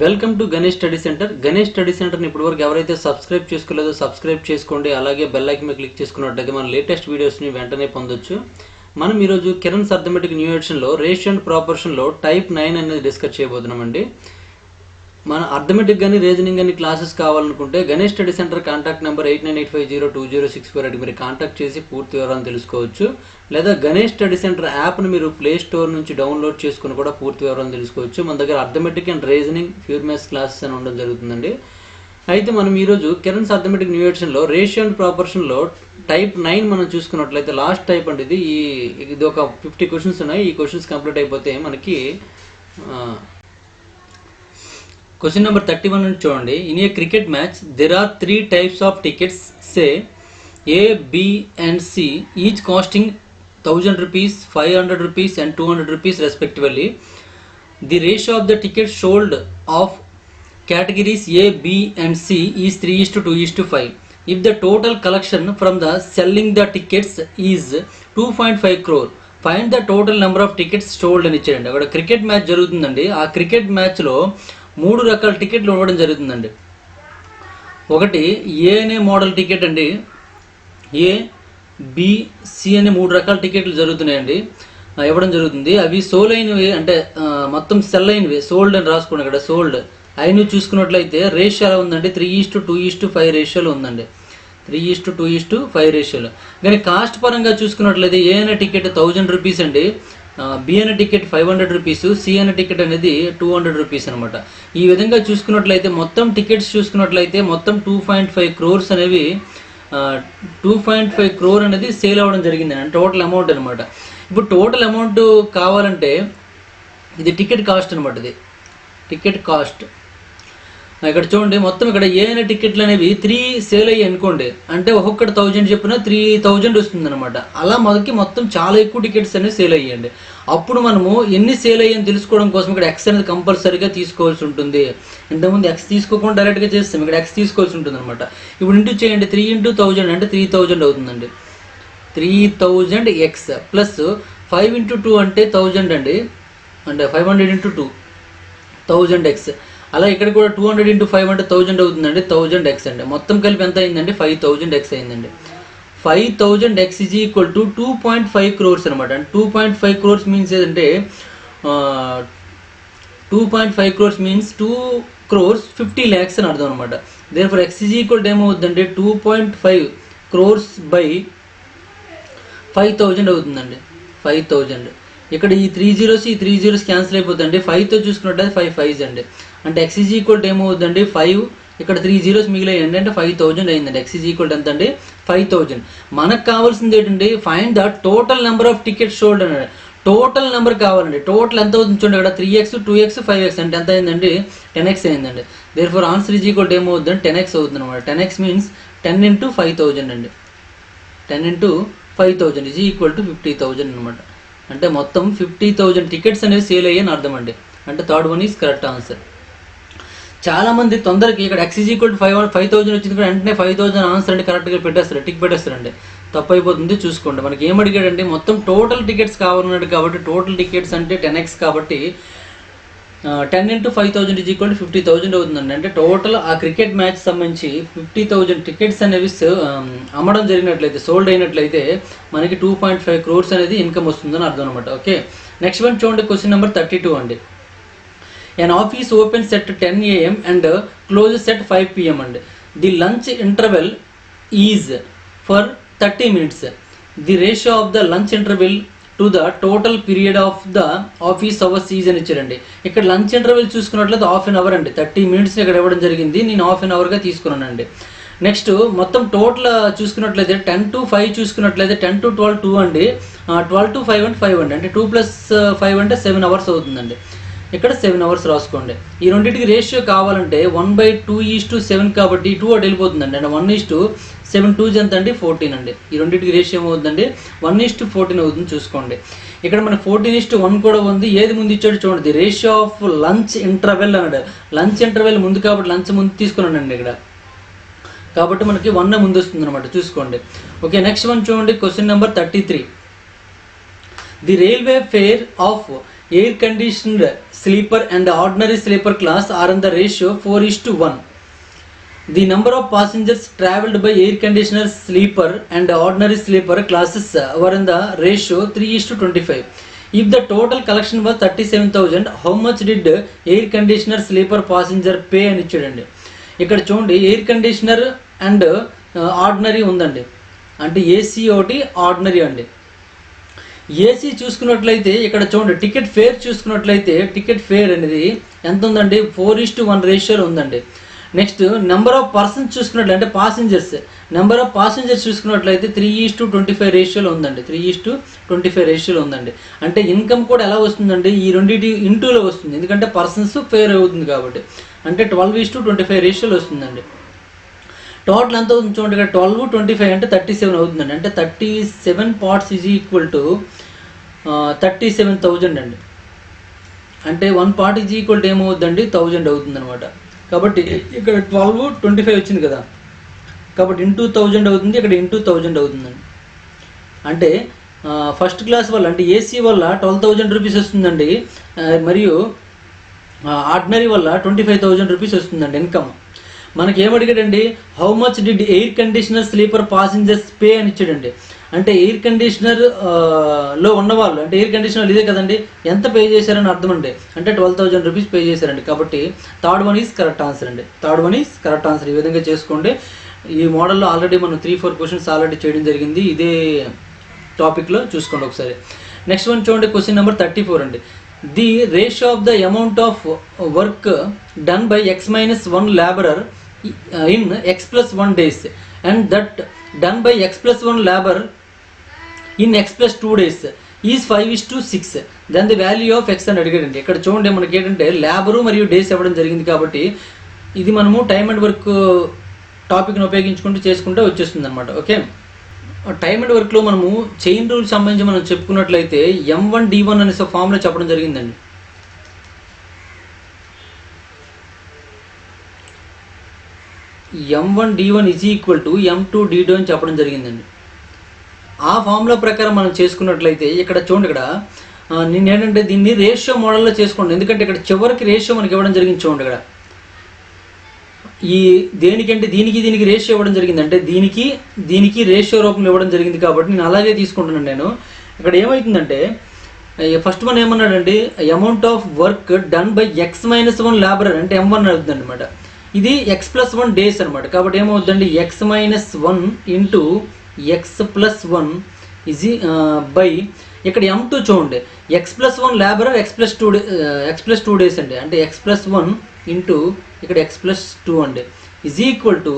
Welcome to Ganesh study centre. Ganesh study సెంటర్ని ఇప్పటివరకు ఎవరైతే సబ్స్క్రైబ్ చేసుకోలేదో సబ్స్క్రైబ్ చేసుకోండి. అలాగే బెల్ ఐకాన్ మీద క్లిక్ చేసుకున్నట్లయితే మన లేటెస్ట్ వీడియోస్ని వెంటనే పొందొచ్చు. మనం ఈరోజు కిరణ్స్ అర్థమెటిక్ న్యూ ఎడిషన్లో రేషియో అండ్ ప్రాపోర్షన్లో టైప్ 9 అనేది డిస్కస్ చేయబోతున్నామండి. మన అర్థమెటిక్ కానీ రీజనింగ్ కానీ క్లాసెస్ కావాలనుకుంటే Ganesh study centre contact number 89850206 అది మీరు కాంటాక్ట్ చేసి పూర్తి వివరాలను తెలుసుకోవచ్చు. లేదా గణేష్ స్టడీ సెంటర్ యాప్ను మీరు ప్లే స్టోర్ నుంచి డౌన్లోడ్ చేసుకుని కూడా పూర్తి వివరాలను తెలుసుకోవచ్చు. మన దగ్గర arithmetic and reasoning pure maths classes అని ఉండడం జరుగుతుందండి. అయితే మనం ఈరోజు కిరణ్స్ అర్థమెటిక్ న్యూ ఎడిషన్లో రేషియో అండ్ ప్రాపోర్షన్లో టైప్ 9 మనం చూసుకున్నట్లయితే లాస్ట్ టైప్ అంటే ఇది ఒక 50 క్వశ్చన్స్ ఉన్నాయి. ఈ క్వశ్చన్స్ కంప్లీట్ అయిపోతే మనకి క్వశ్చన్ నెంబర్ 31 నుంచి చూడండి. In a cricket match there are 3 types of tickets say A, B and C each costing 1000 rupees, 500 rupees and 200 rupees respectively. The ratio of the tickets sold of categories A, B and C is 3:2:5. If the total collection from the selling the tickets is 2.5 crore, find the total number of tickets sold అని ఇచ్చారండి. అక్కడ cricket match జరుగుతుందండి. ఆ cricket మ్యాచ్లో 3 రకాల టికెట్లు ఇవ్వడం జరుగుతుందండి. ఒకటి ఏ అనే మోడల్ టికెట్ అండి. ఏ, బి, సి అనే 3 రకాల టికెట్లు జరుగుతున్నాయండి, ఇవ్వడం జరుగుతుంది. అవి సోల్ అయినవి అంటే మొత్తం సెల్ అయినవి, సోల్డ్ అని రాసుకోండి. ఇక్కడ సోల్డ్ అయినవి చూసుకున్నట్లయితే రేషియో ఎలా ఉందండి, 3:2:5 రేషియోలో ఉందండి. 3:2:5 రేషియోలో. కానీ కాస్ట్ పరంగా చూసుకున్నట్లయితే ఏ అనే టికెట్ 1000 రూపీస్ అండి, బి అనే టికెట్ 500 రూపీస్, సి అనే టికెట్ అనేది 200 రూపీస్ అనమాట. ఈ విధంగా చూసుకున్నట్లయితే మొత్తం టికెట్స్ చూసుకున్నట్లయితే మొత్తం 2.5 crores అనేవి 2.5 crore అనేది సేల్ అవ్వడం జరిగింది అండి, టోటల్ అమౌంట్ అనమాట. ఇప్పుడు టోటల్ అమౌంట్ కావాలంటే ఇది టికెట్ కాస్ట్ అనమాట. ఇది టికెట్ కాస్ట్. ఇక్కడ చూడండి, మొత్తం ఇక్కడ ఏ అనే టికెట్లు అనేవి 3 సేల్ అయ్యి అనుకోండి, అంటే ఒక్కొక్కటి 1000 చెప్పిన 3000 వస్తుంది అనమాట. అలా మనకి మొత్తం చాలా ఎక్కువ టికెట్స్ అనేవి సేల్ అయ్యండి. అప్పుడు మనము ఎన్ని సేల్ అయ్యని తెలుసుకోవడం కోసం ఇక్కడ ఎక్స్ అనేది కంపల్సరీగా తీసుకోవాల్సి ఉంటుంది. ఇంతకుముందు ఎక్స్ తీసుకోకుండా డైరెక్ట్గా చేస్తాం, ఇక్కడ ఎక్స్ తీసుకోవాల్సి ఉంటుంది అనమాట. ఇప్పుడు ఇంటూ చేయండి, 3 × 1000 అంటే 3000 అవుతుందండి. 3000 ఎక్స్ ప్లస్ 5 × 2 అంటే 1000 అండి, అంటే 500 × 2 1000 ఎక్స్. అలా ఇక్కడ కూడా 200 × 5 అంటే 1000 అవుతుందండి, 1000 ఎక్స్ అండి. మొత్తం కలిపి ఎంత అయిందండి, 5000 ఎక్స్ అయిందండి. 5000 X is equal to 2.5 crores అనమాట. అంటే 2.5 crores మీన్స్ ఏంటంటే 2.5 crores మీన్స్ 2 crores 50 lakhs అని అర్థం అనమాట. Therefore X is equal to ఏమవుతుందంటే 2.5 crores బై 5000 అవుతుందండి. 5000 ఇక్కడ ఈ 3 zeros ఈ 3 zeros క్యాన్సిల్ అయిపోతుందండి. 5తో చూసుకున్నట్లయితే 5 5s అండి. అంటే ఎక్స్ ఈజ్ ఈక్వల్ టు ఏమవుతుందండి 5, ఇక్కడ 3 zeros మిగిలియండి, అంటే 5000 అయిందండి. ఎక్స్ ఈజ్ ఈక్వల్ టు ఎంత అండి 5000. మనకు కావాల్సింది ఏంటండి, find the total number of tickets sold అన్నాడు. టోటల్ నెంబర్ కావాలండి. టోటల్ ఎంత అవుతుంది చూడండి, ఇక్కడ 3x 2x 5x అంటే ఎంత అయిందండి 10x అయిందండి. Therefore answer is equal to ఏమవుతుందండి 10x అవుతుంది అనమాట. 10x మీన్స్ 10 × 5000 అండి. 10 × 5000 ఈజ్ ఈక్వల్ టు 50,000 అనమాట. అంటే మొత్తం 50,000 టికెట్స్ అనేవి సేల్ అయ్యాయని అర్థం అండి. అంటే third one is correct answer. చాలామంది తొందరకి ఇక్కడ ఎక్స్ ఈజ్ ఈక్వల్ టు 5000 వచ్చింది కూడా వెంటనే 5000 ఆన్సర్ అంటే కరెక్ట్గా పెట్టేస్తారు, టిక్ పెట్టేస్తారండి. తప్పు అయిపోతుంది. చూసుకోండి, మనకి ఏం అడిగాడండి, మొత్తం టోటల్ టికెట్స్ కావాలన్నాడు కాబట్టి టోటల్ టికెట్స్ అంటే 10x కాబట్టి 10 × 5000 ఈజ్ ఈక్వల్ టు 50,000 అవుతుందండి. అంటే టోటల్ ఆ క్రికెట్ మ్యాచ్ సంబంధించి 50,000 టికెట్స్ అనేవి అమ్మడం జరిగినట్లయితే, సోల్డ్ అయినట్లయితే మనకి 2.5 crores అనేది ఇన్కమ్ వస్తుందని అర్థం అనమాట. ఓకే, నెక్స్ట్ వన్ చూడండి, క్వశ్చన్ నెంబర్ 32 అండి. An office opens at 10 AM and closes at 5 PM and the lunch interval is for 30 minutes. The ratio of the lunch interval to the total period of the office hours is అని ఇచ్చారండి. ఇక్కడ lunch interval చూసుకున్నట్లయితే ½ an hour అండి. 30 minutes ఇక్కడ ఇవ్వడం జరిగింది, నేను ½ an hourగా తీసుకున్నానండి. నెక్స్ట్ మొత్తం టోటల్ చూసుకున్నట్లయితే 10 to 5 చూసుకున్నట్లయితే 10 to 12 2 అండి, 12 to 5 అంటే 5 అండి. అంటే 2 + 5 అంటే 7 hours అవుతుందండి. ఇక్కడ 7 hours రాసుకోండి. ఈ రెండింటికి రేషియో కావాలంటే 1/2:7 కాబట్టి 2 అటు వెళ్ళిపోతుందండి. అంటే 1:7 2 ఎంత అండి 14 అండి. ఈ రెండింటికి రేషియో ఏమవుతుందండి 1:14 అవుతుంది. చూసుకోండి, ఇక్కడ మన 14:1 కూడా ఉంది. ఏది ముందు ఇచ్చాడు చూడండి, the ratio of lunch interval అన్నాడు. లంచ్ ఇంటర్వెల్ ముందు కాబట్టి లంచ్ ముందు తీసుకున్నానండి ఇక్కడ, కాబట్టి మనకి 1 ముందు వస్తుంది అనమాట. చూసుకోండి. ఓకే, నెక్స్ట్ వన్ చూడండి, question number 33. The railway fare of air conditioned sleeper and ordinary sleeper class are in the ratio 4:1. The number of passengers travelled by air conditioner sleeper and ordinary sleeper classes were in the ratio 3:25. If the total collection was 37,000, how much did air conditioner sleeper passenger pay అని ఇచ్చాడండి. ఇక్కడ చూడండి air conditioner and ordinary ఉందండి, అంటే AC ఒకటి ordinary అండి. AC చూసుకున్నట్లయితే ఇక్కడ చూడండి టికెట్ ఫేర్ చూసుకున్నట్లయితే టికెట్ ఫేర్ అనేది ఎంత ఉందండి, 4:1 రేషియోలో ఉందండి. నెక్స్ట్ నెంబర్ ఆఫ్ పర్సన్స్ చూసుకున్నట్లయితే అంటే పాసింజర్స్, నెంబర్ ఆఫ్ పాసింజర్స్ చూసుకున్నట్లయితే 3:25 రేషియోలో ఉందండి. 3:25 రేషియోలో ఉందండి. అంటే ఇన్కమ్ కూడా ఎలా వస్తుందండి, ఈ రెండింటి ఇంటూలో వస్తుంది, ఎందుకంటే పర్సన్స్ ఫేర్ అవుతుంది కాబట్టి. అంటే 12:25 రేషియోలో వస్తుందండి. టోటల్ ఎంత అవుతుంది చూడండి, ఇక్కడ 12:25 అంటే 37 అవుతుందండి. అంటే 37 పార్ట్స్ ఈజ్ ఈక్వల్ టు 37,000 అండి. అంటే 1 పార్ట్ ఈజ్ ఈక్వల్ టు ఏమవుతుందండి, 1000 అవుతుంది అనమాట. కాబట్టి ఇక్కడ 12:25 వచ్చింది కదా, కాబట్టి ఇంటూ 1000 అవుతుంది, ఇక్కడ ఇంటూ 1000 అవుతుందండి. అంటే ఫస్ట్ క్లాస్ వల్ల అంటే ఏసీ వల్ల 12,000 రూపీస్ వస్తుందండి, మరియు ఆర్డినరీ వల్ల 25,000 రూపీస్ వస్తుందండి ఇన్కమ్. మనకి ఏమడిగాడండి, how much did air conditioner sleeper passengers pay అని ఇచ్చాడండి. అంటే ఎయిర్ కండిషనర్ లో ఉన్నవాళ్ళు అంటే ఎయిర్ కండిషనర్ ఇదే కదండి, ఎంత పే చేశారని అర్థం అండి. అంటే 12,000 రూపీస్ పే చేశారండి. కాబట్టి third one is correct answer అండి. Third one is correct answer. ఈ విధంగా చేసుకోండి. ఈ మోడల్లో ఆల్రెడీ మనం 3-4 క్వశ్చన్స్ ఆల్రెడీ చేయడం జరిగింది ఇదే టాపిక్లో, చూసుకోండి ఒకసారి. నెక్స్ట్ వన్ చూడండి, క్వశ్చన్ నెంబర్ 34 అండి. The ratio of the amount of work done by X-1 laborer in X+1 days and that done by X+1 labor in X+2 days is 5:6. Then the value of x అని అడిగాడండి. ఇక్కడ చూడండి మనకి ఏంటంటే labour మరియు days ఇవ్వడం జరిగింది కాబట్టి ఇది మనము టైమ్ అండ్ వర్క్ టాపిక్ని ఉపయోగించుకుంటూ చేసుకుంటే వచ్చేస్తుంది అనమాట. ఓకే, టైమ్ అండ్ వర్క్లో మనము చైన్ రూల్ సంబంధించి మనం చెప్పుకున్నట్లయితే M1D1 అనేసి ఫామ్లో చెప్పడం జరిగిందండి. M1D1 is equal to M2D2 అని చెప్పడం జరిగిందండి. ఆ ఫార్ములా ప్రకారం మనం చేసుకున్నట్లయితే ఇక్కడ చూడండి, ఇక్కడ నేను ఏంటంటే దీన్ని రేషియో మోడల్లో చేసుకోండి, ఎందుకంటే ఇక్కడ చివరికి రేషియో మనకి ఇవ్వడం జరిగింది. చూడండి ఇక్కడ ఈ దేనికంటే దీనికి రేషియో ఇవ్వడం జరిగింది, అంటే దీనికి రేషియో రూపంలో ఇవ్వడం జరిగింది కాబట్టి నేను అలాగే తీసుకుంటున్నాను. నేను ఇక్కడ ఏమవుతుందంటే ఫస్ట్ వన్ ఏమన్నాడండి, amount of work done by X-1 laborer అంటే M1 అవుతుంది అనమాట. ఇది X+1 డేస్ అనమాట. కాబట్టి ఏమవుతుందండి, X-1 ఇంటూ X+1 ఇది బై ఇక్కడ M2 చూడండి, X+1 laborer X+2 డేస్ అండి. అంటే X+1 ఇంటూ ఇక్కడ X+2 అండి ఈజ్ ఈక్వల్ టు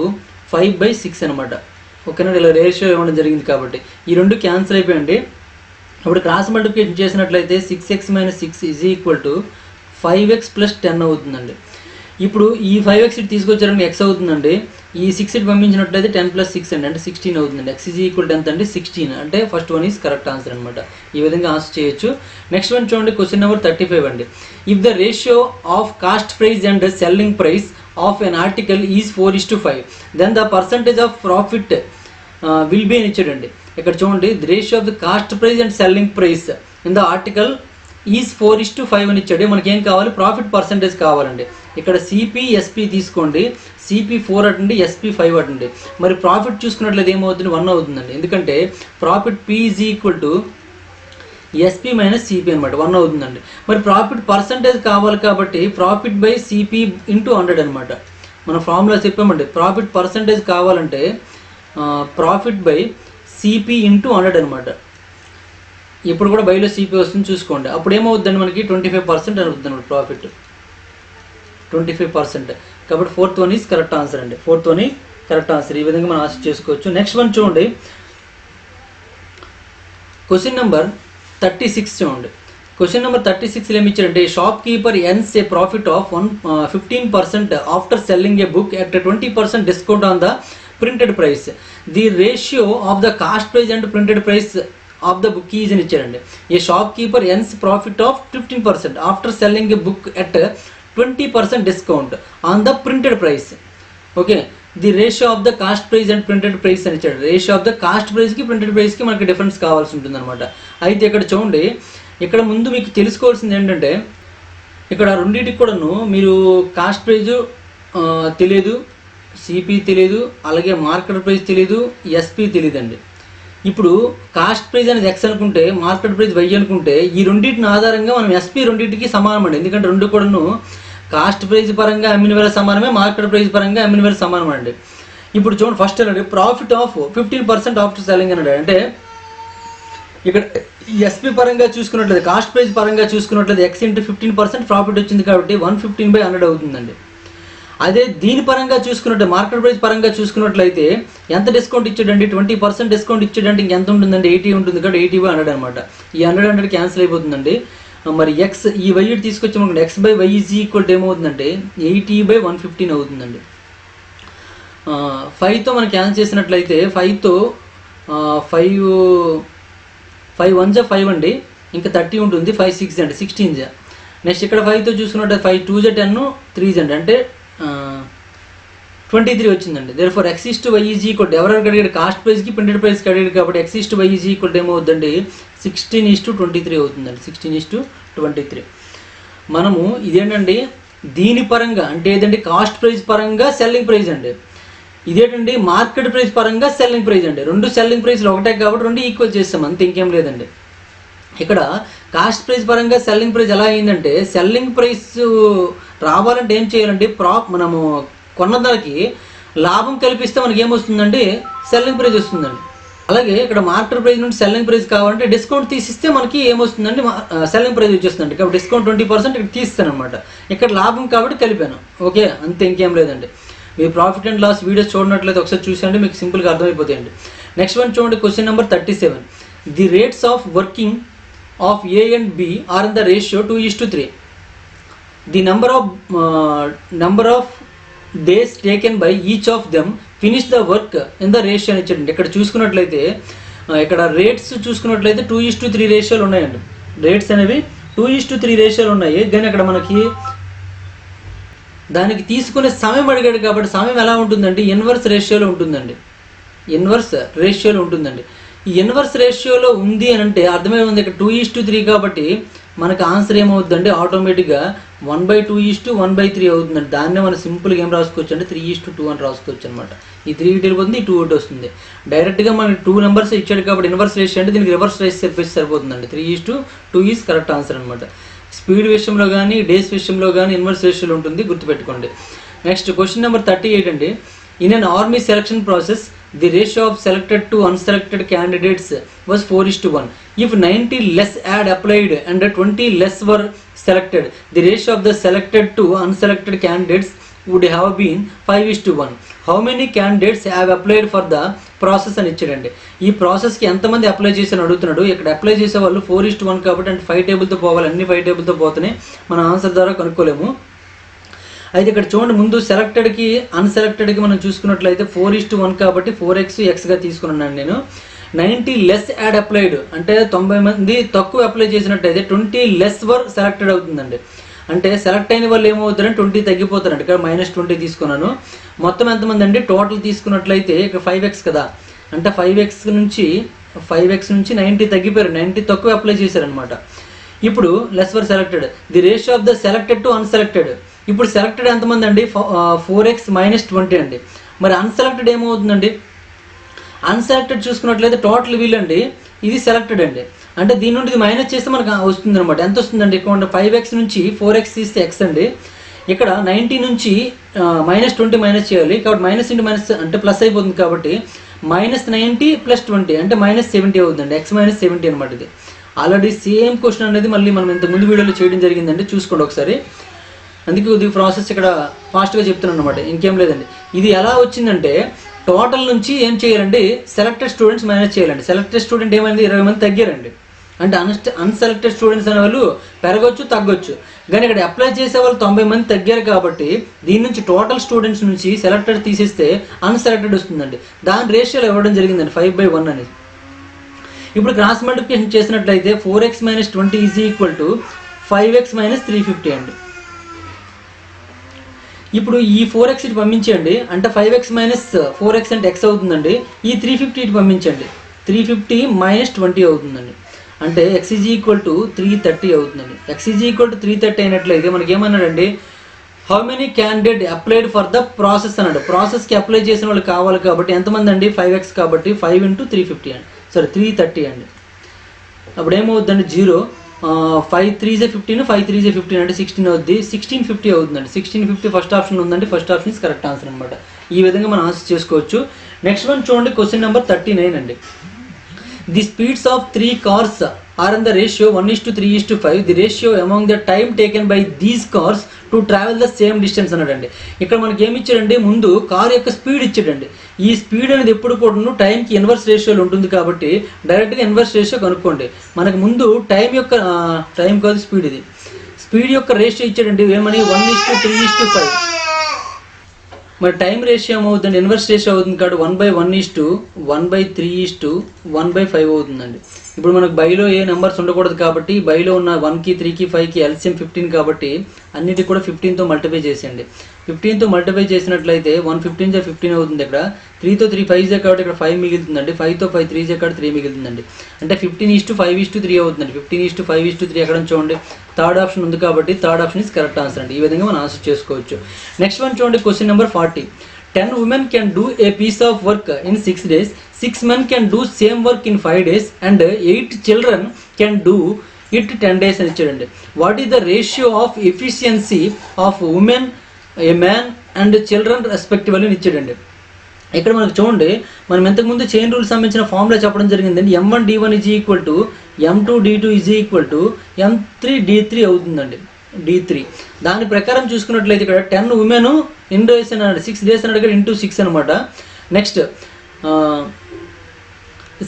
5/6 అనమాట. ఓకేనా, ఇలా రేషియో ఇవ్వడం జరిగింది కాబట్టి ఈ రెండు క్యాన్సిల్ అయిపోయండి. ఇప్పుడు క్రాస్ మల్టిప్లికేషన్ చేసినట్లయితే 6x - 6 is equal to 5x + 10 అవుతుందండి. ఇప్పుడు ఈ 5x ఇటు తీసుకొచ్చారంటే x అవుతుందండి, ఈ 6 ఇటు పంపించినట్లయితే 10 + 6 అండి, అంటే 16 అవుతుందండి. x ఈజ్ ఈక్వల్ టు ఎంత అండి, 16. అంటే first one is correct answer అనమాట. ఈ విధంగా ఆన్సర్ చేయొచ్చు. నెక్స్ట్ వన్ చూడండి, క్వశ్చన్ నెంబర్ 35 అండి. If the ratio of cost price and selling price of an article is 4:5 then the percentage of profit will be అని ఇచ్చాడండి. ఇక్కడ చూడండి, the ratio of the cost price and selling price in the article is 4:5 అని ఇచ్చాడు. మనకి ఏం కావాలి, profit percentage కావాలండి. ఇక్కడ సిపి ఎస్పి తీసుకోండి, సిపి 4 అటండి, ఎస్పి 5 అటండి. మరి ప్రాఫిట్ చూసుకున్నట్లయితే ఏమవుతుంది, 1 అవుతుందండి, ఎందుకంటే profit P is equal to SP - CP అనమాట, 1 అవుతుందండి. మరి ప్రాఫిట్ పర్సంటేజ్ కావాలి కాబట్టి ప్రాఫిట్ బై సిపి ఇంటూ 100 అనమాట. మన ఫార్ములా చెప్పామండి, ప్రాఫిట్ పర్సంటేజ్ కావాలంటే ప్రాఫిట్ బై సిపి ఇంటూ 100 అనమాట. ఇప్పుడు కూడా బైలో సిపి వస్తుంది చూసుకోండి. అప్పుడు ఏమవుతుందండి, మనకి 25% అవుతుంది అనమాట ప్రాఫిట్, 25%. కాబట్టి fourth one is correct answer అండి. Fourth one is correct answer. ఈ విధంగా మనం ఆన్సర్ చేసుకోవచ్చు. నెక్స్ట్ వన్ చూడండి, క్వశ్చన్ నెంబర్ 36 చూడండి. క్వశ్చన్ నెంబర్ 36 ఏమి ఇచ్చారంటే, shopkeeper earns a profit of 15% after selling a book at 20% discount on the printed price. The ratio of the cost price and printed price of the book is అని ఇచ్చారండి. A shopkeeper earns profit of 15% after selling a book at 20% discount on the printed price. Okay, the ratio of the cost price and printed price అని ఇచ్చాడు. Ratio of the cost ప్రైస్కి printed ప్రైస్కి మనకి difference కావాల్సి ఉంటుంది అనమాట. అయితే ఇక్కడ చూడండి, ఇక్కడ ముందు మీకు తెలుసుకోవాల్సింది ఏంటంటే ఇక్కడ రెండింటికి కూడాను మీరు కాస్ట్ ప్రైజ్ తెలియదు, సిపి తెలియదు, అలాగే మార్కెట్ ప్రైస్ తెలియదు, ఎస్పి తెలియదండి. ఇప్పుడు కాస్ట్ ప్రైజ్ అనేది ఎక్స్ అనుకుంటే మార్కెట్ ప్రైస్ వై అనుకుంటే ఈ రెండింటిని ఆధారంగా మనం ఎస్పి రెండింటికి సమానం అండి. ఎందుకంటే రెండు కూడాను కాస్ట్ ప్రైజ్ పరంగా అమ్మిన వేల సమానమే, మార్కెట్ ప్రైస్ పరంగా అమ్మిన వేల సమానం అండి. ఇప్పుడు చూడండి, ఫస్ట్ అన్నాడు ప్రాఫిట్ ఆఫ్ 15% ఆఫ్టర్ సెల్లింగ్ అన్నాడు. అంటే ఇక్కడ ఎస్పి పరంగా చూసుకున్నట్లయితే కాస్ట్ ప్రైస్ పరంగా చూసుకున్నట్లయితే ఎక్స్ ఇంటూ 15% ప్రాఫిట్ వచ్చింది కాబట్టి 115/100 అవుతుందండి. అదే దీని పరంగా చూసుకున్నట్టు మార్కెట్ ప్రైస్ పరంగా చూసుకున్నట్లయితే ఎంత డిస్కౌంట్ ఇచ్చాడండి, 20% డిస్కౌంట్ ఇచ్చాడంటే ఇంకెంత ఉంటుందండి, 80 ఉంటుంది కాబట్టి 80/100 అనమాట. ఈ 100 క్యాన్సిల్ అయిపోతుందండి. మరి ఎక్స్ ఈ వై తీసుకొచ్చామనుకోండి, x/y ఈక్వల్ ఏమవుతుందంటే 80/115 అవుతుందండి. 5తో మనం క్యాన్సిల్ చేసినట్లయితే 5తో 5 1 5 అండి, ఇంకా 30 ఉంటుంది, 5 6 అండి, 16. నెక్స్ట్ ఇక్కడ 5తో చూసుకున్నట్టు 5 2 10 3 అండి, అంటే 23 వచ్చిందండి. Therefore x is to y is equal ఎవరెవరికి అడిగాడు, కాస్ట్ ప్రైస్కి ప్రింటెడ్ ప్రైస్కి అడిగాడు కాబట్టి x is to y is equal ఏమవుతుందండి 16:23 అవుతుందండి. 16:23. మనము ఇదేంటండి దీని పరంగా అంటే ఏదండి కాస్ట్ ప్రైస్ పరంగా సెల్లింగ్ ప్రైస్ అండి, ఇదేంటండి మార్కెట్ ప్రైస్ పరంగా సెల్లింగ్ ప్రైస్ అండి. రెండు సెల్లింగ్ ప్రైస్లు ఒకటే కాబట్టి రెండు ఈక్వల్ చేస్తాం, అంతే, ఇంకేం లేదండి. ఇక్కడ కాస్ట్ ప్రైస్ పరంగా సెల్లింగ్ ప్రైస్ ఎలా అయిందంటే సెల్లింగ్ ప్రైస్ రావాలంటే ఏం చేయాలండి, మనము కొన్న దానికి లాభం కల్పిస్తే మనకి ఏమొస్తుందండి, సెల్లింగ్ ప్రైస్ వస్తుందండి. అలాగే ఇక్కడ మార్కెట్ ప్రైస్ నుండి సెల్లింగ్ ప్రైస్ కావాలంటే డిస్కౌంట్ తీసిస్తే మనకి ఏమొస్తుందండి, సెల్లింగ్ ప్రైస్ వచ్చేస్తుందండి. కాబట్టి డిస్కౌంట్ 20% ఇక్కడ తీస్తాను అనమాట. ఇక్కడ లాభం కాబట్టి కలిపాను, ఓకే, అంతే, ఇంకేం లేదండి. మీరు ప్రాఫిట్ అండ్ లాస్ వీడియోస్ చూడనట్లయితే ఒకసారి చూసండి, మీకు సింపుల్గా అర్థమైపోతాయండి. నెక్స్ట్ వన్ చూడండి, question number 37. The rates of working of A and B are in the ratio 2:3. The number of days taken by each of them finish the work in the ratio అని ఇచ్చాడండి. ఇక్కడ చూసుకున్నట్లయితే ఇక్కడ rates చూసుకున్నట్లయితే 2:3 రేషియోలు ఉన్నాయండి. Rates అనేవి 2:3 రేషియోలు ఉన్నాయి. కానీ అక్కడ మనకి దానికి తీసుకునే సమయం అడిగాడు కాబట్టి సమయం ఎలా ఉంటుందండి, ఇన్వర్స్ రేషియోలో ఉంటుందండి. ఇన్వర్స్ రేషియోలో ఉంటుందండి. ఈ ఇన్వర్స్ రేషియోలో ఉంది అని అంటే అర్థమేముంది, ఇక్కడ 2:3 కాబట్టి మనకు ఆన్సర్ ఏమవుతుందండి, ఆటోమేటిక్గా 1/2:1/3 అవుతుందండి. దాన్నే మనం సింపుల్గా ఏం రాసుకోవచ్చు అంటే 3:2 అని రాసుకోవచ్చు అనమాట. ఈ 3 ఇటు వెళ్ళిపోతుంది, ఈ 2 ఇటు వస్తుంది. డైరెక్ట్గా మనకి 2 నెంబర్స్ ఇచ్చాడు కాబట్టి ఇన్వర్స్ రేషియో అంటే దీనికి రివర్స్ రేషియో చెప్పేసి సరిపోతుందండి. 3:2 ఈజ్ కరెక్ట్ ఆన్సర్ అనమాట. స్పీడ్ విషయంలో కానీ డేస్ విషయంలో కానీ ఇన్వర్స్ రేషియోలో ఉంటుంది, గుర్తుపెట్టుకోండి. నెక్స్ట్ క్వశ్చన్ నెంబర్ 38 అండి. In an army selection process the ratio of selected to unselected candidates was 4:1. If 90 less had applied and 20 less were selected, the ratio of the selected to unselected candidates would have been 5:1. How many candidates have applied for the process అని ఇచ్చాడండి. ఈ ప్రాసెస్కి ఎంతమంది apply చేసి అడుగుతున్నాడు. ఇక్కడ apply చేసే వాళ్ళు 4:1 కాబట్టి అంటే 5 టేబుల్తో పోవాలి, అన్ని 5 టేబుల్తో పోతేనే మన ఆన్సర్ ద్వారా కనుక్కోలేము. అయితే ఇక్కడ చూడండి, ముందు సెలెక్టెడ్కి అన్సెలెక్టెడ్కి మనం చూసుకున్నట్లయితే 4:1 కాబట్టి 4x ఎక్స్గా తీసుకున్నాను నేను. 90 లెస్ యాడ్ అప్లైడ్ అంటే 90 మంది తక్కువ అప్లై చేసినట్టయితే 20 లెస్ వర్ సెలెక్టెడ్ అవుతుందండి. అంటే సెలెక్ట్ అయిన వాళ్ళు ఏమవుతారంటే 20 తగ్గిపోతారండి. ఇక్కడ -20 తీసుకున్నాను. మొత్తం ఎంతమంది అండి, టోటల్ తీసుకున్నట్లయితే ఇక్కడ 5x కదా, అంటే 5x నుంచి 90 తగ్గిపోయారు, 90 తక్కువ అప్లై చేశారనమాట. ఇప్పుడు less were selected, the ratio of the selected to unselected. ఇప్పుడు సెలెక్టెడ్ ఎంతమంది అండి, 4x -20 అండి. మరి అన్సెలెక్టెడ్ ఏమవుతుందండి, అన్సెలెక్టెడ్ చూసుకున్నట్లయితే టోటల్ వీల్ అండి, ఇది సెలెక్టెడ్ అండి. అంటే దీని నుండి ఇది మైనస్ చేస్తే మనకు వస్తుంది అనమాట. ఎంత వస్తుందండి, ఇక్కడ 5x నుంచి 4x తీస్తే x అండి. ఇక్కడ 90 నుంచి -20 మైనస్ చేయాలి కాబట్టి మైనస్ ఇంటూ మైనస్ అంటే ప్లస్ అయిపోతుంది కాబట్టి -90 + 20 అంటే -70 అవుతుందండి. x -70 అనమాట. ఇది ఆల్రెడీ సేమ్ క్వశ్చన్ అనేది మళ్ళీ మనం ఇంత ముందు వీడియోలో చేయడం జరిగిందండి, చూసుకోండి ఒకసారి. అందుకే ఇది ప్రాసెస్ ఇక్కడ ఫాస్ట్గా చెప్తున్నాను అనమాట, ఇంకేం లేదండి. ఇది ఎలా వచ్చిందంటే టోటల్ నుంచి ఏం చేయాలండి, సెలెక్టెడ్ స్టూడెంట్స్ మైనస్ చేయాలండి. సెలెక్టెడ్ స్టూడెంట్ ఏమైంది, 20 మంది తగ్గారండి. అంటే అన్సెలెక్టెడ్ స్టూడెంట్స్ అనే వాళ్ళు పెరగవచ్చు తగ్గొచ్చు. కానీ ఇక్కడ అప్లై చేసే వాళ్ళు 90 మంది తగ్గారు కాబట్టి దీని నుంచి టోటల్ స్టూడెంట్స్ నుంచి సెలెక్టెడ్ తీసేస్తే అన్సెలెక్టెడ్ వస్తుందండి. దాని రేషియోలో ఇవ్వడం జరిగిందండి 5/1 అనేది. ఇప్పుడు క్రాస్ మల్టిప్లికేషన్ చేసినట్లయితే 4x - 20 = 5x - 350 అండి. ఇప్పుడు ఈ 4x ఇటు పంపించండి, అంటే 5x - 4x అంటే x అవుతుందండి. ఈ 350 ఇటు పంపించండి, 350 - 20 అవుతుందండి. అంటే x ఈజ్ ఈక్వల్ టు 330 అవుతుందండి. x ఈజ్ ఈక్వల్ టు 330 అయినట్లయితే మనకి ఏమన్నాడండి, how many candidate applied for the process అన్నాడు. ప్రాసెస్కి అప్లై చేసిన వాళ్ళు కావాలి కాబట్టి ఎంతమంది అండి, 5x కాబట్టి 5 × 350 అండి, సారీ 330 అండి. అప్పుడు ఏమవుతుందండి 0, 5 3 × 15, 5 3 × 15 అంటే 16 అవుద్ది, 1650 అవుతుందండి. 1650 ఫస్ట్ ఆప్షన్ ఉందండి, first option is correct answer అనమాట. ఈ విధంగా మనం ఆన్సర్ చేసుకోవచ్చు. నెక్స్ట్ వన్ చూడండి, క్వశ్చన్ నెంబర్ 39 అండి. The speeds of 3 cars are in the ratio 1:3:5. The ratio among the time taken by these cars to travel the same distance అన్నాడండి. ఇక్కడ మనకి ఏమి ఇచ్చాడండి, ముందు కార్ యొక్క స్పీడ్ ఇచ్చాడండి. ఈ స్పీడ్ అనేది ఎప్పుడు కూడా టైంకి ఇన్వర్స్ రేషియోలో ఉంటుంది కాబట్టి డైరెక్ట్గా ఇన్వర్స్ రేషియో కనుక్కోండి. మనకి ముందు టైం కాదు స్పీడ్, ఇది స్పీడ్ యొక్క రేషియో ఇచ్చాడండి. ఏమని 1:3:5. మరి టైం రేషియో ఏమవుతుందండి, ఇన్వర్స్ రేషియో అవుతుంది కాబట్టి 1/1:1/3:1/5 అవుతుందండి. ఇప్పుడు మనకు బైలో ఏ నెంబర్స్ ఉండకూడదు కాబట్టి బైలో ఉన్న 1కి 3కి 5కి ఎల్సిఎం 15 కాబట్టి అన్నిటికి కూడా 15తో మల్టిప్లై చేసేయండి. 15తో మల్టిప్లై చేసినట్లయితే 115 × 15 అవుతుంది. ఇక్కడ 3తో 3 5 కాబట్టి ఇక్కడ 5 మిగులుతుందండి. 5తో 5 3 కాబట్టి 3 మిగులుతుందండి. అంటే 15:5:3 అవుతుందండి. 15:5:3 ఎక్కడ చూడండి, థర్డ్ ఆప్షన్ ఉంది కాబట్టి third option is correct answer అండి. ఈ విధంగా మనం ఆన్సర్ చేసుకోవచ్చు. నెక్స్ట్ వన్ చూడండి, question number 40. 10 women can do a piece of work in 6 days. 6 men can do same work in 5 days and 8 children can do it 10 days అని ఇచ్చాడండి. What is the ratio of efficiency of women, A man and children respectively అని ఇచ్చాడండి. ఇక్కడ మనకు చూడండి, మనం ఇంతకుముందు chain rule సంబంధించిన ఫార్ములా చెప్పడం జరిగిందండి. M1D1 is equal to M2D2 is equal to M3D3 అవుతుందండి. D3 దాని ప్రకారం చూసుకున్నట్లయితే ఇక్కడ 10 ఉమెన్ ఇన్ డేస్ అన్నాడు, 6 days అన్నాడు ఇక్కడ ఇంటూ 6 అనమాట. నెక్స్ట్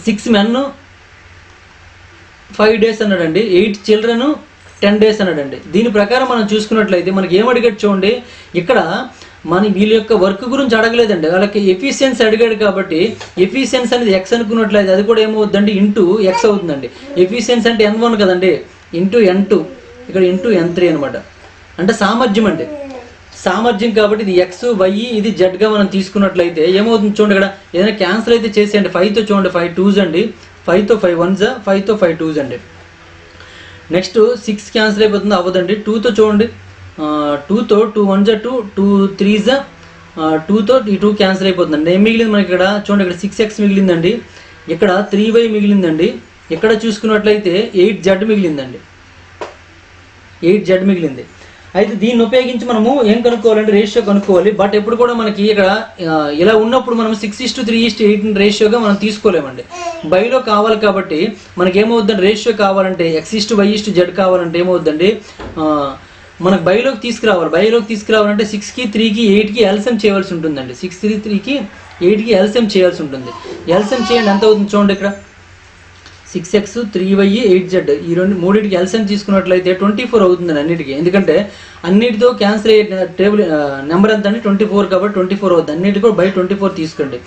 6 men 5 days అన్నాడండి, 8 children 10 days అన్నాడండి. దీని ప్రకారం మనం చూసుకున్నట్లయితే మనకి ఏమడిగాడు చూడండి, ఇక్కడ మన వీళ్ళ యొక్క వర్క్ గురించి అడగలేదండి, వాళ్ళకి ఎఫిషియన్సీ అడిగాడు కాబట్టి ఎఫిషియన్సీ అనేది ఎక్స్ అనుకున్నట్లయితే అది కూడా ఏమవుతుందండి, ఇంటూ ఎక్స్ అవుతుందండి. ఎఫిషియన్సీ అంటే N1 కదండి, ఇంటూ N2 ఇక్కడ ఇంటూ N3 అనమాట. అంటే సామర్థ్యం అండి, సామర్థ్యం కాబట్టి ఇది ఎక్స్ వై ఇది జెడ్గా మనం తీసుకున్నట్లయితే ఏమవుతుంది చూడండి, ఇక్కడ ఏదైనా క్యాన్సిల్ అయితే చేసేయండి. 5తో చూడండి 5 2s అండి, 5తో 5 1s, 5తో 5 2s అండి. నెక్స్ట్ 6 క్యాన్సిల్ అయిపోతుంది, అవ్వదండి. 2తో చూడండి, 2తో 2 1s 2, 2 3s, 2తో ఈ 2 క్యాన్సిల్ అయిపోతుందండి. ఏం మిగిలింది మనకి ఇక్కడ చూడండి, ఇక్కడ 6x మిగిలిందండి, ఇక్కడ 3y మిగిలిందండి, ఇక్కడ చూసుకున్నట్లయితే 8z మిగిలిందండి, 8z మిగిలింది. అయితే దీన్ని ఉపయోగించి మనము ఏం కనుక్కోవాలంటే రేషియో కనుక్కోవాలి. బట్ ఎప్పుడు కూడా మనకి ఇక్కడ ఇలా ఉన్నప్పుడు మనం 6:3:8 రేషియోగా మనం తీసుకోలేమండి. బైలో కావాలి కాబట్టి మనకి ఏమవుద్దండి, రేషియో కావాలంటే x:y:z కావాలంటే ఏమవుద్దండి, మనకు బైలోకి తీసుకురావాలంటే 6కి 3కి 8కి ఎల్సిఎం చేయవలసి ఉంటుందండి. 6 3 3కి 8కి ఎల్సిఎం చేయాల్సి ఉంటుంది. ఎల్సిఎం చేయండి, ఎంత అవుతుంది చూడండి, ఇక్కడ 6x 3y 8z ఈ మూడింటికి ఎల్సిఎం తీసుకున్నట్లయితే 24 అవుతుందండి అన్నిటికీ. ఎందుకంటే అన్నిటితో క్యాన్సిల్ అయ్యే టేబుల్ నెంబర్ ఎంత అండి 24 కాబట్టి 24 అవుతుంది. అన్నిటికీ కూడా బై 24 తీసుకోండి.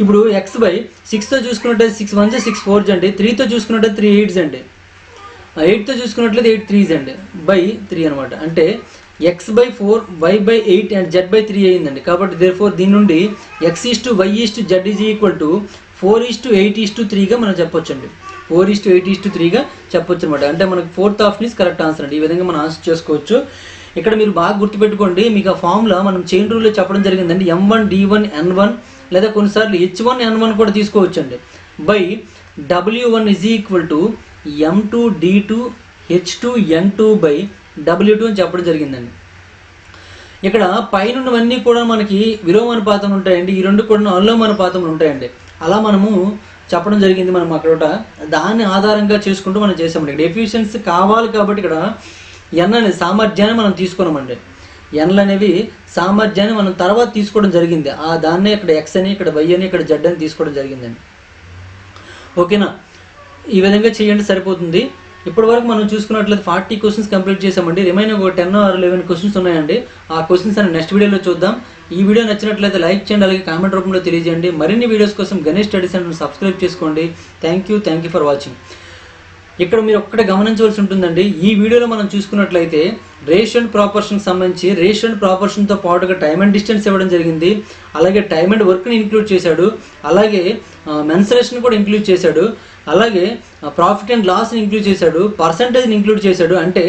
ఇప్పుడు x బై 6తో చూసుకున్నట్లయితే 6 1s 6 4s అండి, 3తో చూసుకున్నట్లయితే 3 8s అండి, 8తో చూసుకున్నట్లయితే 8 3s అండి, బై 3 అనమాట. అంటే x/4 y/8 అండ్ z/3 అయిందండి. కాబట్టి therefore దీని నుండి x:y:z ఈజ్ ఈక్వల్ టు 4:8:3గా మనం చెప్పొచ్చండి. 4:8:3గా చెప్పొచ్చు అనమాట. అంటే మనకు 4th option is correct answer అండి. ఈ విధంగా మనం ఆన్సర్ చేసుకోవచ్చు. ఇక్కడ మీరు బాగా గుర్తుపెట్టుకోండి, మీకు ఆ ఫార్ములా మనం చైన్ రూల్లో చెప్పడం జరిగిందండి. M1D1 N1 లేదా కొన్నిసార్లు H1 N1 కూడా తీసుకోవచ్చండి. By W1 is equal to M2D2 H2 N2 by W2 అని చెప్పడం జరిగిందండి. ఇక్కడ పైనున్నవన్నీ కూడా మనకి విలోమానుపాతం ఉంటాయండి, ఈ రెండు కూడా అనులోమానుపాతంలో ఉంటాయండి. అలా మనము చెప్పడం జరిగింది. మనం అక్కడ దాన్ని ఆధారంగా చేసుకుంటూ మనం చేసామండి. ఇక్కడ ఎఫిషియన్సీ కావాలి కాబట్టి ఇక్కడ ఎన్ అనే సామర్థ్యాన్ని మనం తీసుకున్నామండి. ఎన్లు అనేవి సామర్థ్యాన్ని మనం తర్వాత తీసుకోవడం జరిగింది. ఆ దాన్నే ఇక్కడ ఎక్స్ అని, ఇక్కడ వై అని, ఇక్కడ జెడ్ అని తీసుకోవడం జరిగిందండి. ఓకేనా, ఈ విధంగా చేయండి సరిపోతుంది. ఇప్పటి వరకు మనం చూసుకున్నట్లయితే 40 క్వశ్చన్స్ కంప్లీట్ చేసామండి. రిమైనింగ్ ఒక 10 or 11 క్వశ్చన్స్ ఉన్నాయండి. ఆ క్వశ్చన్స్ అని నెక్స్ట్ వీడియోలో చూద్దాం. ఈ వీడియో నచ్చినట్లయితే లైక్ చేయండి, అలాగే కామెంట్ రూపంలో తెలియజేయండి. మరిన్ని వీడియోస్ కోసం గణేష్ స్టడీ సెంటర్ని సబ్స్క్రైబ్ చేసుకోండి. Thank you for watching. ఇక్కడ మీరు ఒక్కటే గమనించవలసి ఉంటుందండి, ఈ వీడియోలో మనం చూసుకున్నట్లయితే రేషియో అండ్ ప్రాపర్షన్కి సంబంధించి రేషియో అండ్ ప్రాపర్షన్తో పాటుగా టైమ్ అండ్ డిస్టెన్స్ ఇవ్వడం జరిగింది. అలాగే టైమ్ అండ్ వర్క్ని ఇంక్లూడ్ చేశాడు, అలాగే మెన్సరేషన్ కూడా ఇంక్లూడ్ చేశాడు. అలాగే ప్రాఫిట్ అండ్ లాస్ని ఇంక్లూడ్ చేశాడు, పర్సంటేజ్ని ఇంక్లూడ్ చేశాడు. అంటే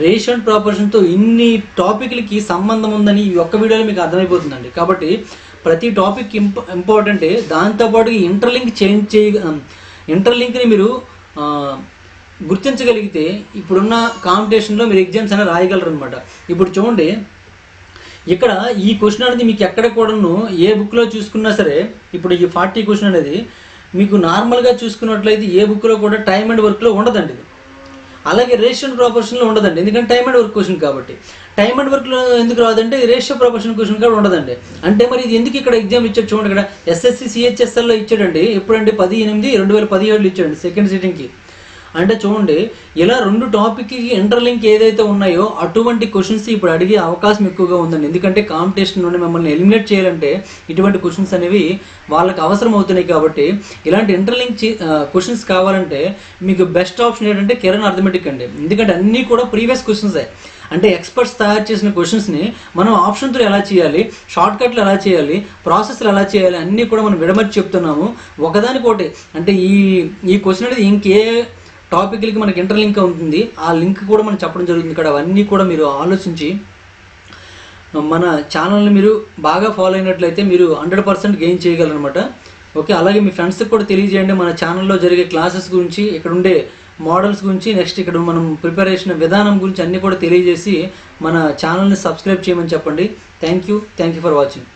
రేషియో అండ్ ప్రాపోర్షన్తో ఇన్ని టాపిక్లకి సంబంధం ఉందని ఈ ఒక్క వీడియోలో మీకు అర్థమైపోతుందండి. కాబట్టి ప్రతి టాపిక్ ఇంపార్టెంటే, దాంతోపాటు ఇంటర్లింక్ని మీరు గుర్తించగలిగితే ఇప్పుడున్న కాంపిటీషన్లో మీరు ఎగ్జామ్స్ అనేది రాయగలరు అనమాట. ఇప్పుడు చూడండి, ఇక్కడ ఈ క్వశ్చన్ అనేది మీకు ఎక్కడ కూడాను ఏ బుక్లో చూసుకున్నా సరే, ఇప్పుడు ఈ 40 క్వశ్చన్ అనేది మీకు నార్మల్గా చూసుకున్నట్లయితే ఏ బుక్లో కూడా టైమ్ అండ్ వర్క్లో ఉండదండి. అలాగే రేషియో అండ్ ప్రాపోర్షన్లో ఉండదండి, ఎందుకంటే టైమ్ అండ్ వర్క్ క్వశ్చన్ కాబట్టి. టైమ్ అండ్ వర్క్లో ఎందుకు రాదంటే రేషియో ప్రాపోర్షన్ క్వశ్చన్ కూడా ఉండదండి. అంటే మరి ఇది ఎందుకు ఇక్కడ ఎగ్జామ్ ఇచ్చాడు చూడండి, ఇక్కడ ఎస్ఎస్సి సిహెచ్ఎస్ఎల్లో ఇచ్చాడండి. ఎప్పుడంటే 10/8/2017 ఇచ్చాడండి సెకండ్ సిట్టింగ్కి. అంటే చూడండి, ఇలా 2 టాపిక్కి ఇంటర్లింక్ ఏదైతే ఉన్నాయో అటువంటి క్వశ్చన్స్ ఇప్పుడు అడిగే అవకాశం ఎక్కువగా ఉందండి. ఎందుకంటే కాంపిటీషన్లోనే మిమ్మల్ని ఎలిమినేట్ చేయాలంటే ఇటువంటి క్వశ్చన్స్ అనేవి వాళ్ళకి అవసరం అవుతున్నాయి. కాబట్టి ఇలాంటి ఇంటర్లింక్ క్వశ్చన్స్ కావాలంటే మీకు బెస్ట్ ఆప్షన్ ఏంటంటే కిరణ్ అర్థమెటిక్ అండి. ఎందుకంటే అన్నీ కూడా ప్రీవియస్ క్వశ్చన్సే. అంటే ఎక్స్పర్ట్స్ తయారు చేసిన క్వశ్చన్స్ని మనం ఆప్షన్తో ఎలా చేయాలి, షార్ట్కట్లు ఎలా చేయాలి, ప్రాసెస్లు ఎలా చేయాలి అన్నీ కూడా మనం విడమర్చి చెప్తున్నాము ఒకదానికోటి. అంటే ఈ క్వశ్చన్ అనేది ఇంకే టాపిక్లకి మనకి ఇంటర్లింక్ ఉంటుంది, ఆ లింక్ కూడా మనం చెప్పడం జరుగుతుంది ఇక్కడ. అవన్నీ కూడా మీరు ఆలోచించి మన ఛానల్ని మీరు బాగా ఫాలో అయినట్లయితే మీరు 100% గెయిన్ చేయగలరనమాట. ఓకే, అలాగే మీ ఫ్రెండ్స్కి కూడా తెలియజేయండి మన ఛానల్లో జరిగే క్లాసెస్ గురించి, ఇక్కడ ఉండే మోడల్స్ గురించి, నెక్స్ట్ ఇక్కడ మనం ప్రిపరేషన్ విధానం గురించి అన్నీ కూడా తెలియజేసి మన ఛానల్ని సబ్స్క్రైబ్ చేయమని చెప్పండి. Thank you for watching.